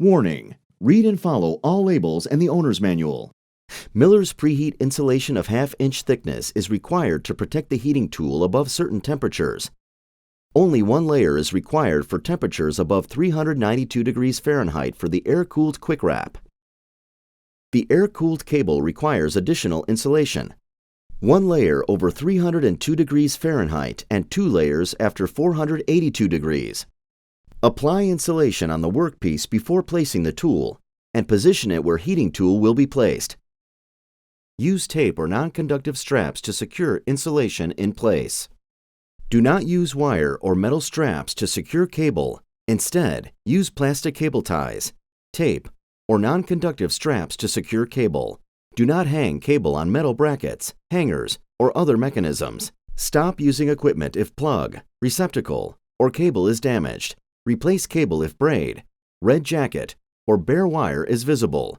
Warning: read and follow all labels and the owner's manual. Miller's preheat insulation of 1/2 inch thickness is required to protect the heating tool above certain temperatures. Only one layer is required for temperatures above 392 degrees Fahrenheit for the air-cooled quick wrap. The air-cooled cable requires additional insulation. One layer over 302 degrees Fahrenheit and 2 layers after 482 degrees. Apply insulation on the workpiece before placing the tool and position it where heating tool will be placed. Use tape or non-conductive straps to secure insulation in place. Do not use wire or metal straps to secure cable. Instead, use plastic cable ties, tape, or non-conductive straps to secure cable. Do not hang cable on metal brackets, hangers, or other mechanisms. Stop using equipment if plug, receptacle, or cable is damaged. Replace cable if braid, red jacket, or bare wire is visible.